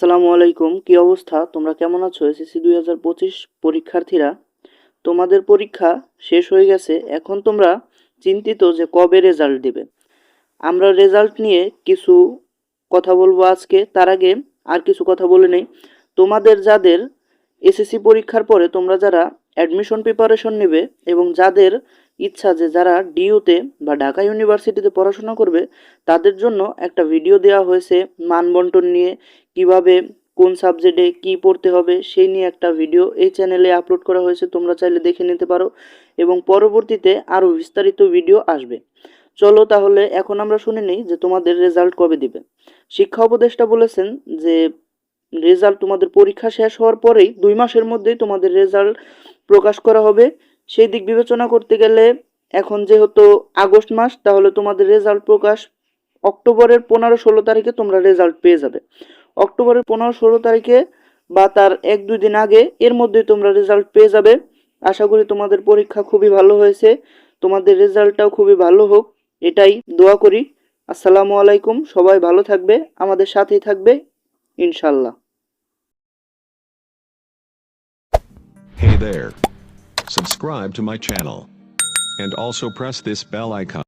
আসসালামু আলাইকুম, কি অবস্থা? তোমরা কেমন আছো? এসএসসি 2025 পরীক্ষার্থীরা, তোমাদের পরীক্ষা শেষ হয়ে গেছে। এখন তোমরা চিন্তিত যে কবে রেজাল্ট দিবে। আমরা রেজাল্ট নিয়ে কিছু কথা বলবো আজকে। তার আগে আর কিছু কথা বলে নেই। তোমাদের যাদের এসএসসি পরীক্ষার পরে তোমরা যারা অ্যাডমিশন প্রিপারেশন নেবে এবং যাদের ইচ্ছা যে যারা ডিইউতে বা ঢাকা ইউনিভার্সিটিতে পড়াশোনা করবে, তাদের জন্য একটা ভিডিও দেওয়া হয়েছে মানবন্টন নিয়ে, কিভাবে কোন সাবজেক্টে কি পড়তে হবে সেই নিয়ে একটা ভিডিও এই চ্যানেলে আপলোড করা হয়েছে। তোমরা চাইলে দেখে নিতে পারো এবং পরবর্তীতে আরও বিস্তারিত ভিডিও আসবে। চলো তাহলে এখন আমরা শুনে নিই যে তোমাদের রেজাল্ট কবে দিবে। শিক্ষা উপদেষ্টা বলেছেন যে রেজাল্ট তোমাদের পরীক্ষা শেষ হওয়ার পরেই 2 মাসের মধ্যেই তোমাদের রেজাল্ট প্রকাশ করা হবে। সেই দিক বিবেচনা করতে গেলে এখন যেহেতু আগস্ট মাস, তাহলে তোমাদের রেজাল্ট প্রকাশ অক্টোবরের 15-16 তারিখে তোমরা রেজাল্ট পেয়ে যাবে। অক্টোবরের 15-16 তারিখে বা তার 1-2 দিন আগে এর মধ্যেই তোমরা রেজাল্ট পেয়ে যাবে। আশা করি তোমাদের পরীক্ষা খুবই ভালো হয়েছে, তোমাদের রেজাল্টটাও খুবই ভালো হোক, এটাই দোয়া করি। আসসালামু আলাইকুম, সবাই ভালো থাকবে, আমাদের সাথেই থাকবে ইনশাল্লাহ। Hey there. Subscribe to my channel. And also press this bell icon.